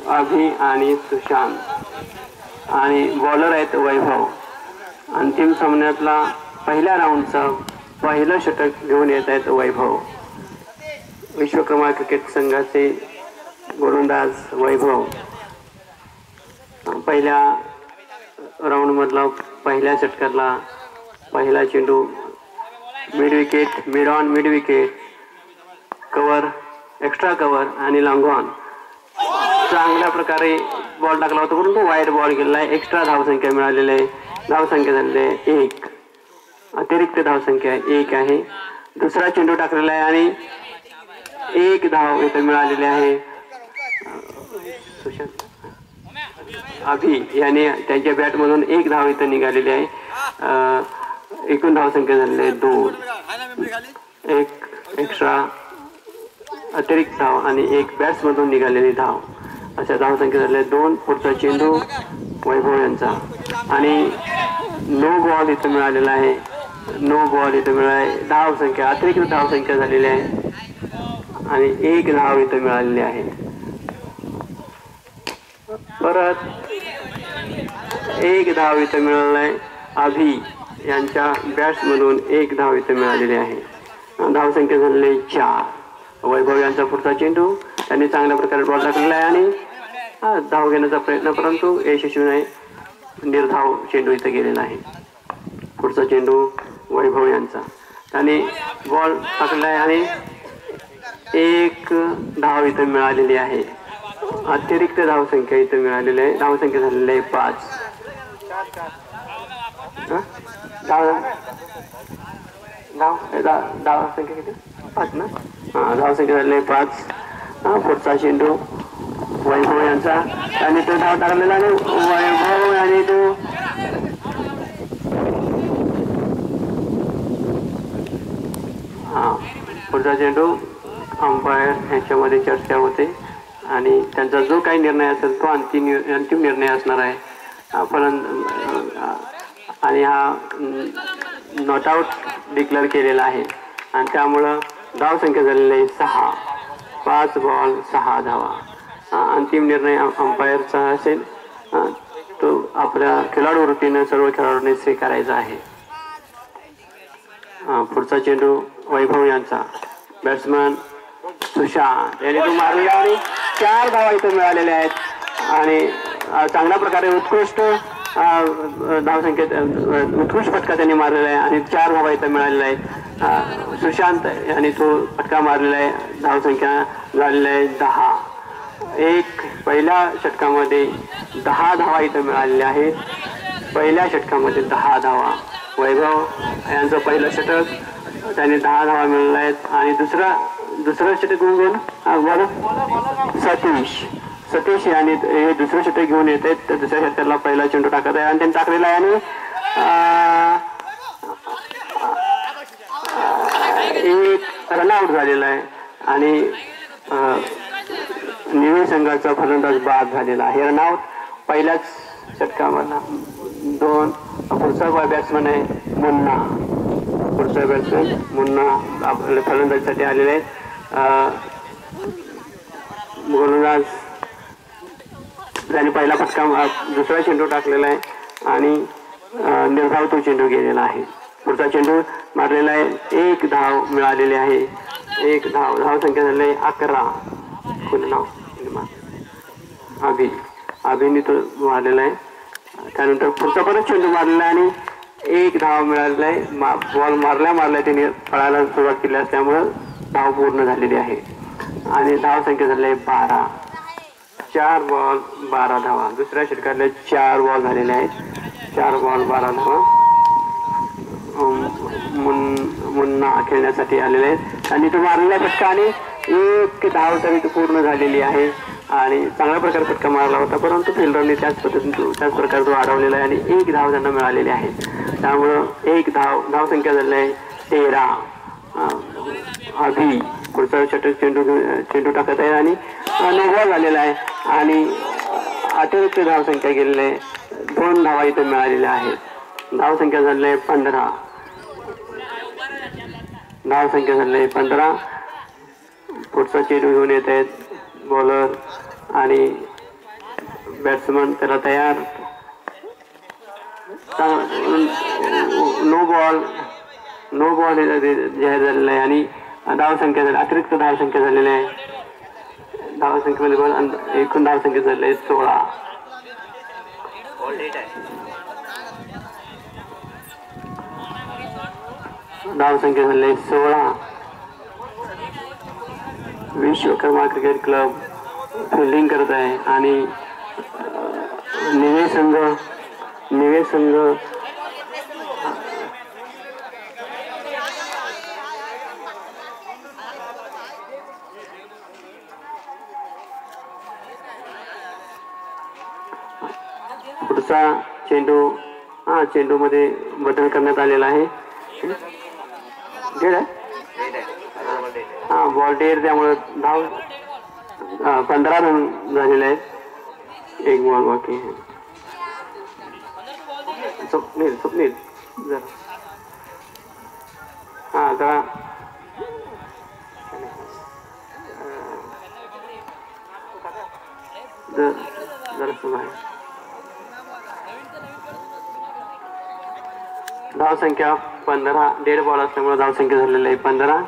अभि आणि सुशांत आणि बॉलर आहेत वैभव। अंतिम सामन्यातला पहिल्या राऊंडचं पहिलं षटक घेऊन येत आहेत वैभव। विश्वकर्मा क्रिकेट संघाचे गोलंदाज वैभव पहिल्या राऊंड मधला पहिल्या षटकातला पहिला चेंडू mid wicket, mid on, mid wicket, cover, extra cover आणि लॉंग ऑन चांगल्या प्रकारे बॉल टाकला होता परंतु वाईड बॉल गेलेला आहे। एक्स्ट्रा धावसंख्या मिळालेली आहे। धावसंख्या झालेली आहे 1, अतिरिक्त धावसंख्या 1 आहे। दुसरा चेंडू टाकलेला आहे आणि 1 धाव इथे मिळालेली आहे। अभि याने त्यांच्या बॅटमधून 1 धाव इथे निघालेली आहे। एकूण धावसंख्या झालेली आहे 2, 1 एक्स्ट्रा अतिरिक्त धाव आणि 1 बॅट्समधून निघालेली धाव अशा धावसंख्या झालेल्या 2। पुढचा चेंडू वैभव यांचा आणि नो बॉल इथे मिळालेला आहे। नो बॉल इथे मिळाले। धावसंख्या अतिरिक्त धावसंख्या झालेली आहे आणि 1 धाव इथे मिळालेली आहे। परत 1 धाव इथे मिळाला आहे। अभि यांच्या बॅट्समधून 1 धाव इथे मिळालेली आहे। धावसंख्या झालेली 4। वैभव यांचा पुढचा चेंडू त्यांनी चांगल्या प्रकारे बॉल टाकलेला आहे आणि धाव घेण्याचा प्रयत्न परंतु यशस्वी नाही। निर्धाव चेंडू इथे गेलेला आहे। पुढचा चेंडू वैभव यांचा त्यांनी बॉल टाकलेला आहे आणि 1 धाव इथे मिळालेली आहे। अतिरिक्त धावसंख्या इथे मिळालेली आहे। धावसंख्या झालेली आहे 5। धावसंख्या किती 5 ना? धावसंख्या झालेली आहे 5। पुढचा चेंडू वैभव यांचा आणि तो धाव टाकलेला आहे वैभव आणि तो पुढचा चेंडू अंपायर यांच्यामध्ये चर्चा होते आणि त्यांचा जो काही निर्णय असेल तो अंतिम निर्णय असणार आहे। आणि हा नॉट आउट डिक्लेअर केलेला आहे आणि त्यामुळं धावसंख्या झालेली आहे 6। 5 बॉल 6 धावा। अंतिम निर्णय अंपायरचा असेल तो आपल्या खेळाडू वृत्तीने सर्व खेळाडूंनी स्वीकारायचा आहे। पुढचा चेंडू वैभव यांचा बॅट्समन सुशांत याने तो मारलेला आणि 4 धावा इथे मिळालेल्या आहेत आणि चांगल्या प्रकारे उत्कृष्ट धावसंख्येत उत्कृष्ट फटका त्यांनी मारलेला आहे आणि 4 धावा इथे मिळालेल्या आहेत। सुशांत यांनी तो फटका मारलेला आहे। धावसंख्या झालेली आहे 10। पहिल्या षटकामध्ये 10 धावा इथे मिळालेल्या आहेत। पहिल्या षटकामध्ये 10 धावा। वैभव यांचं पहिलं षटक त्यांनी 10 धावा मिळाल्या आहेत आणि दुसरं षटक घेऊन सतीश यांनी हे दुसरं षटक घेऊन येत आहेत। तर दुसऱ्या षटकाला पहिला चेंडू टाकत आहे आणि त्यांनी टाकलेला आहे आणि 1 रनआउट झालेला आहे आणि निळी संघाचा फलंदाज बाद झालेला आहे। रनआउट पहिल्याच षटकामधला 2। पुढचा बॅट्समन आहे मुन्ना। पुढचा बॅट्समन मुन्ना आपल्या फलंदाजीसाठी आलेले आहेत। गोलंदाज त्यांनी पहिला फटका दुसरा चेंडू टाकलेला आहे आणि निर्धाव तो चेंडू गेलेला आहे। पुढचा चेंडू मारलेला आहे। 1 धाव मिळालेली आहे। 1 धाव। धावसंख्या झाली आहे 11। पुन्हा नाव अभिनी तो मारलेला आहे। त्यानंतर पुढचा परत चेंडू मारलेला आहे आणि 1 धाव मिळालेला आहे। बॉल मारल्या त्यांनी पळायला सुरुवात केली असल्यामुळे धाव पूर्ण झालेली आहे आणि धावसंख्या झाली आहे 12। 4 बॉल 12 धावा। दुसऱ्या षटकातले 4 बॉल झालेले आहेत। 4 बॉल 12 धावा मुन्ना खेळण्यासाठी आलेले आहेत आणि तो मारलेला फटका आणि 1 धाव तरी पूर्ण झालेली आहे आणि चांगल्या प्रकारे फटका मारला होता परंतु फिल्डरने त्याच प्रकारे तो अडवलेला आहे आणि 1 धाव त्यांना मिळालेली आहे। त्यामुळं 1 धावसंख्या झालेली आहे 13। अभि पुढचा षटक चेंडू टाकत आहे आणि 9 झालेला आहे आणि अतिरिक्त धावसंख्या गेलेली आहे। 2 धावा इथे मिळालेल्या आहेत। धावसंख्या झालेली आहे 15। धावसंख्या झालेली आहे 15। पुढचा चेंडू घेऊन येत आहेत बॉलर आणि बॅट्समन त्याला तयार. नो बॉल जाहीर झालेला आहे आणि धावसंख्या अतिरिक्त धावसंख्या झालेली आहे. धावसंख्येमध्ये एकूण धावसंख्या झालेली आहे 16. धावसंख्या झालेली आहे 16. विश्वकर्मा क्रिकेट क्लब फिल्डिंग करत आहे आणि निवेश संघ पुढचा चेंडू मध्ये बदल करण्यात आलेला आहे. बॉल डेड त्यामुळे धाव 15 रन झालेले आहेत. एक बॉल बाकी आहे. स्वप्नील जरा जरा धावसंख्या 15. डेड बॉल असल्यामुळे धावसंख्या झालेली आहे 15.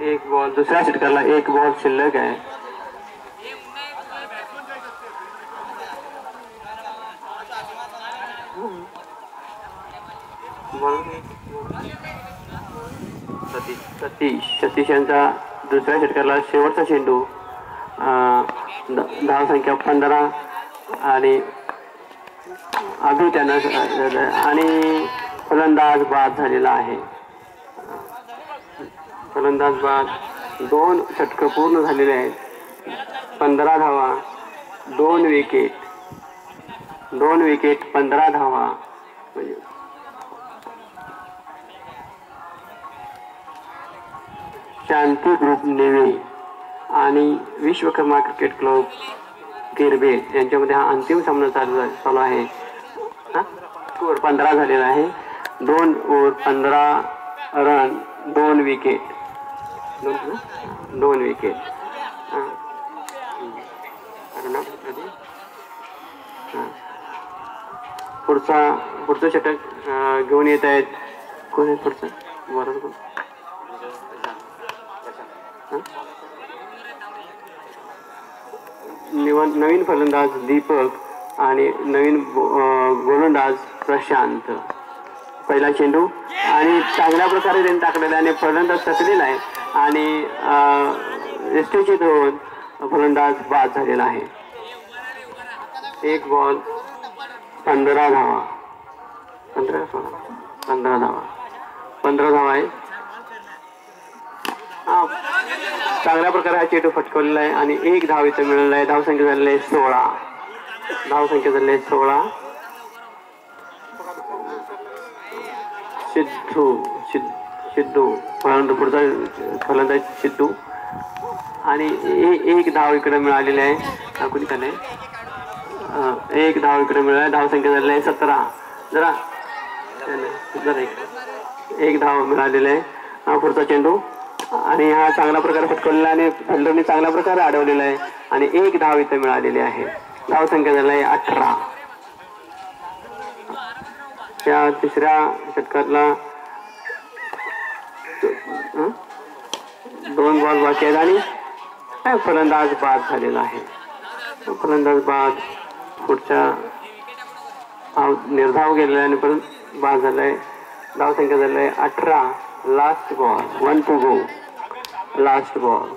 एक बॉल दुसऱ्या षटकाला एक बॉल शिल्लक आहे. सतीश यांचा दुसऱ्या षटकाला शेवटचा चेंडू. धावसंख्या 15 आणि अभि त्यांना आणि फलंदाज बाद झालेला आहे. फलंदाज बाद. 2 षटकं पूर्ण झालेले आहेत. 15 धावा 2 विकेट 15 धावा. शांती ग्रुप नेवे आणि विश्वकर्मा क्रिकेट क्लब गिरबे यांच्यामध्ये हा अंतिम सामना चालू आहे. स्कोर 15 झालेला आहे. 2 ओव्हर 15 रन 2 विकेट. पुढचं षटक घेऊन येत आहेत. कोण आहे पुढचं? बरोबर नवीन फलंदाज दीपक आणि नवीन गोलंदाज प्रशांत. पहिला चेंडू आणि चांगल्या प्रकारे त्यांनी टाकलेला आणि फलंदाज थकलेला आहे आणि एसटीचे 2 फलंदाज बाद झालेला आहे. एक बॉल 15 धावा 15 धावा आहे. चांगल्या प्रकारे हा चेंडू फटकवलेला आहे आणि एक धाव इथं मिळालेला आहे. धावसंख्या झालेली आहे 16. सिद्धू पुढचा फलंदाज सिद्धू आणि एक धाव इकडे मिळालेली आहे. कुणी झालंय? एक धाव इकडे मिळाली. धावसंख्या झालेली आहे 17. जरा एक धाव मिळालेला आहे. पुढचा चेंडू आणि हा चांगल्या प्रकारे फटकवलेला आणि फिल्डरने चांगल्या प्रकारे अडवलेला आहे आणि एक धाव इथे मिळालेली आहे. धावसंख्या झाली आहे 18. त्या तिसऱ्या षटकातला 2 बॉल बाकी आहेत आणि फलंदाज बाद झालेला आहे. फलंदाज बाद. पुढच्या निर्धाव गेलेला आणि परत बाद झालाय. धावसंख्या झाली आहे 18. Last ball 1 to go. Last ball.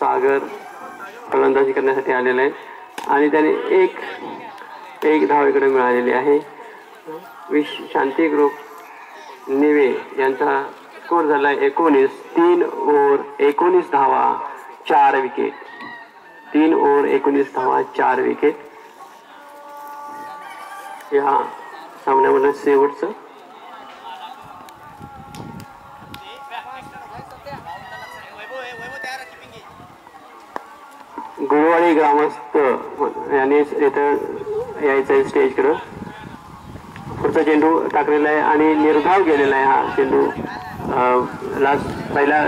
Sagar फलंदाजी करण्यासाठी आलेला आहे आणि त्याने एक धाव इकडे मिळालेली आहे. शांती ग्रुप निवे यांचा स्कोर झाला आहे 19. 3 ओव्हर 19 धावा 4 विकेट. 3 ओव्हर 19 धावा 4 विकेट. या सामन्यामध्ये शेवटचं गुरुवाडी ग्रामस्थ यांनी इथं यायचं आहे स्टेजकडं. पुढचा चेंडू टाकलेला आहे आणि निर्धाव गेलेला आहे. हा चेंडू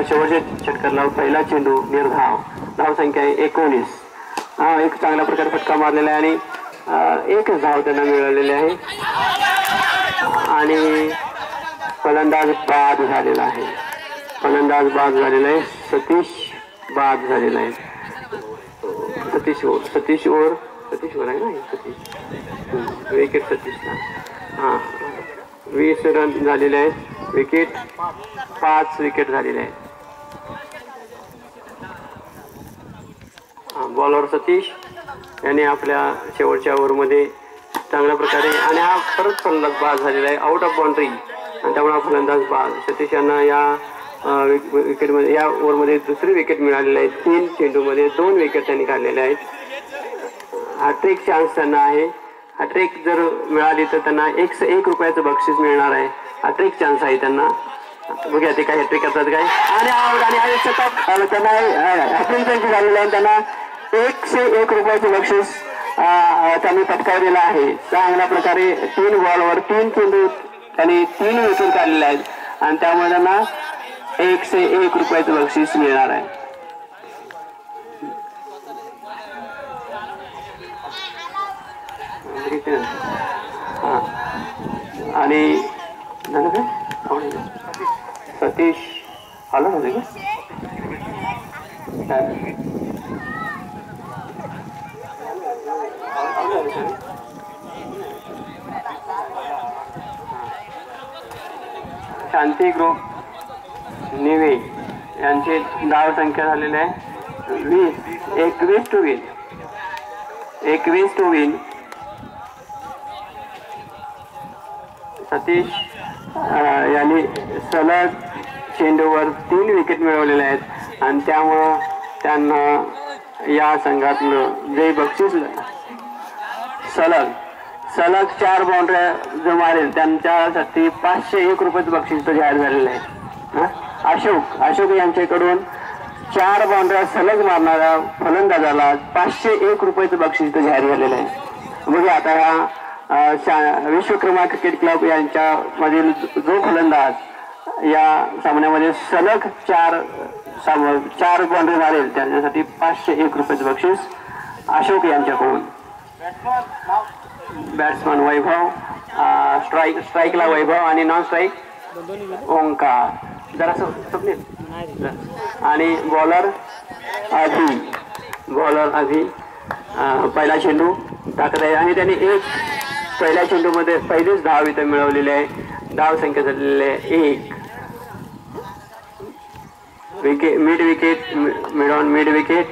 शेवटच्या षटकातला पहिला चेंडू निर्धाव. धावसंख्या आहे 19. एक चांगल्या प्रकारे फटका मारलेला आहे आणि एकच धाव त्यांना मिळालेली आहे आणि फलंदाज बाद झालेला आहे. फलंदाज बाद झालेला आहे. सतीश बाद झालेला आहे. सतीश ओव्हर आहे ना सतीश विकेट सतीशला. 20 रन झालेले आहेत. विकेट 5 विकेट झालेले आहेत. बॉलर सतीश यांनी आपल्या शेवटच्या ओव्हरमध्ये चांगल्या प्रकारे आणि हा परत फलंदाज बाद झालेला आहे आउट ऑफ बाउंड्री आणि त्यामुळे फलंदाज बाद. सतीश यांना या विकेटमध्ये या ओव्हरमध्ये दुसरी विकेट मिळालेली आहे. 3 चेंडूमध्ये 2 विकेट त्यांनी काढलेल्या आहेत. हॅट्रिक चान्स त्यांना आहे. हॅट्रिक जर मिळाली तर त्यांना 101 रुपयाचं बक्षीस मिळणार आहे. हॅट्रिक चान्स आहे त्यांना. बघूया ते काय हॅट्रिक करतात काय आणि आउट आणि शतक त्यांना हॅट्रिक त्यांची झालेली आहे. त्यांना 101 रुपयाचं बक्षीस त्यांनी पटकावलेलं आहे. चांगल्या प्रकारे 3 बॉलवर 3 चेंडू त्यांनी 3 विकेट काढलेले आहेत आणि त्यामुळे त्यांना 101 रुपयाचं बक्षीस मिळणार आहे. आणि झालं काय सतीश आलं होते का शांती ग्रुप निवे यांची धाव संख्या झालेली आहे 21 टू विन. सतीश यांनी सलग चेंडूवर 3 विकेट मिळवलेले आहेत आणि त्यामुळं त्यांना या संघातलं जे बक्षीस सलग 4 बाउंड्र्या जो मारेल त्यांच्यासाठी 501 रुपयाचं बक्षीस जाहीर झालेलं आहे. अशोक यांच्याकडून 4 बाउंड्र्या सलग मारणाऱ्या फलंदाजाला 501 रुपयाचं बक्षीस जाहीर झालेलं आहे. बघूया आता हा विश्वकर्मा क्रिकेट क्लब यांच्यामधील जो फलंदाज या सामन्यामध्ये सलग 4 बाउंड्री मारेल त्यांच्यासाठी 501 रुपयाचं बक्षीस अशोक यांच्याकडून. बॅट्समन वैभव, स्ट्राईकला वैभव आणि नॉन स्ट्राईक ओंकार जरा स्वप्नील आणि बॉलर अभि पहिला चेंडू टाकत आहे आणि त्यांनी पहिल्या चेंडूमध्ये पहिलीच धाव इथे मिळवलेली आहे. धाव संख्या झालेली आहे 1. मिड विकेट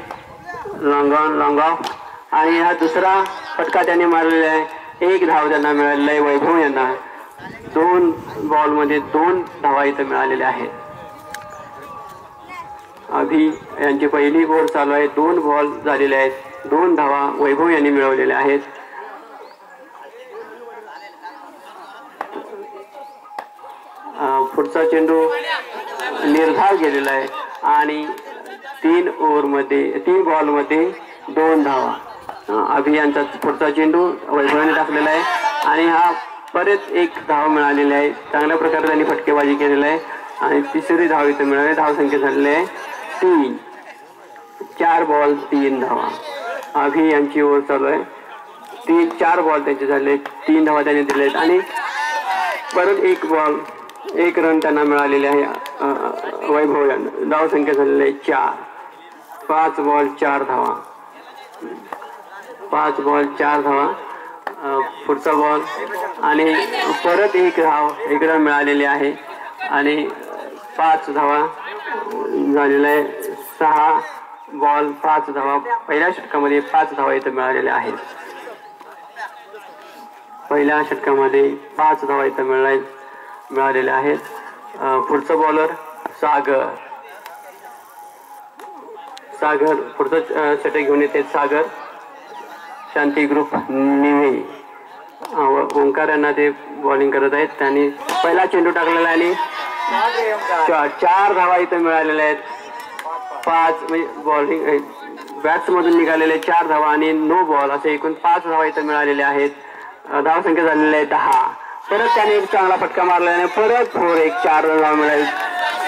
लॉंग ऑफ आणि हा दुसरा फटका त्यांनी मारलेला आहे. 1 धाव त्यांना मिळालेला आहे वैभव यांना. 2 बॉलमध्ये 2 धावा इथं मिळालेल्या आहेत. अभि यांची पहिली ओव्हर चालू आहे. 2 बॉल झालेले आहेत. 2 धावा वैभव यांनी मिळवलेल्या आहेत. पुढचा चेंडू निर्धाव गेलेला आहे आणि 3 बॉलमध्ये 2 धावा. अभि यांचा पुढचा चेंडू वैभवाने टाकलेला आहे आणि हा परत 1 धाव मिळालेली आहे. चांगल्या प्रकारे त्यांनी फटकेबाजी केलेली आहे आणि तिसरी धाव इथे मिळाली. धाव संख्या झालेली आहे 3. 4 बॉल 3 धावा. अभि यांची ओव्हर चालू आहे. 4 बॉल त्यांचे झाले. 3 धावा त्यांनी दिले आहेत आणि परत 1 रन त्यांना मिळालेले आहे वैभव यांना. धाव संख्या झालेली आहे 4. 5 बॉल 4 धावा. 5 बॉल 4 धावा. पुढचा बॉल आणि परत 1 धाव इकडं मिळालेली आहे आणि 5 धावा झालेला आहे. 6 बॉल 5 धावा. पहिल्या षटकामध्ये 5 धावा इथं मिळालेल्या आहेत. पहिल्या षटकामध्ये 5 धावा इथं मिळालेल्या आहेत. पुढचा बॉलर सागर पुढचं षटक घेऊन येते. सागर शांती ग्रुप निवे ओंकार यांना ते बॉलिंग करत आहेत. त्यांनी पहिला चेंडू टाकलेला आणि 4 धावा इथं मिळालेल्या आहेत. 5 म्हणजे बॉलिंग बॅट्समधून निघालेले 4 धावा आणि नो बॉल असे एकूण 5 धावा इथं मिळालेल्या आहेत. धाव संख्या झालेली आहे 10. परत त्याने एक चांगला फटका मारल्याने परत 4 धावा मिळाली.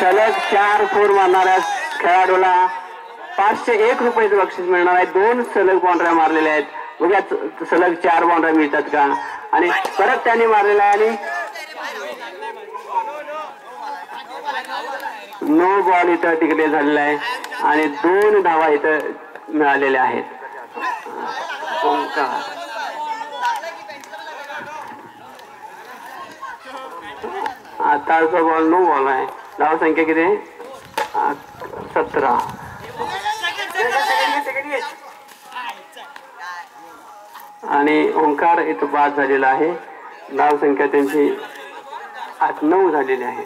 सलग 4 मारणाऱ्या खेळाडूला 501 रुपयाचं बक्षीस मिळणार आहे. 2 सलग बाउंड्र्या मारलेल्या आहेत. बघा सलग 4 बाउंड्र्या मिळतात का. आणि परत त्यांनी मारलेला आहे आणि नो बॉल इथं तिकडे झालेला आहे आणि 2 धावा इथं मिळालेल्या आहेत. आताचा बॉल नो बॉल आहे. धाव संख्या किती 17. आणि ओंकार इथं बाद झालेला आहे. धाव संख्या त्यांची 8-9 झालेली आहे.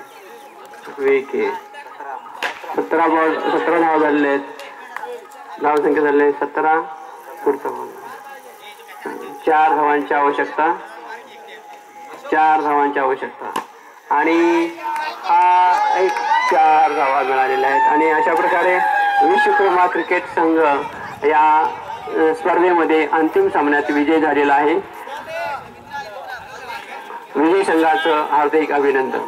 17 धाव झालेले आहेत. धाव संख्या झालेली 17. पुढचा बॉल 4 धावांची आवश्यकता. 4 धावांची आवश्यकता आणि हा एक 4 धावा मिळालेल्या आहेत. आणि अशा प्रकारे विश्वकर्मा क्रिकेट संघ या स्पर्धेमध्ये अंतिम सामन्यात विजय झालेला आहे. विजय संघाचं हार्दिक अभिनंदन.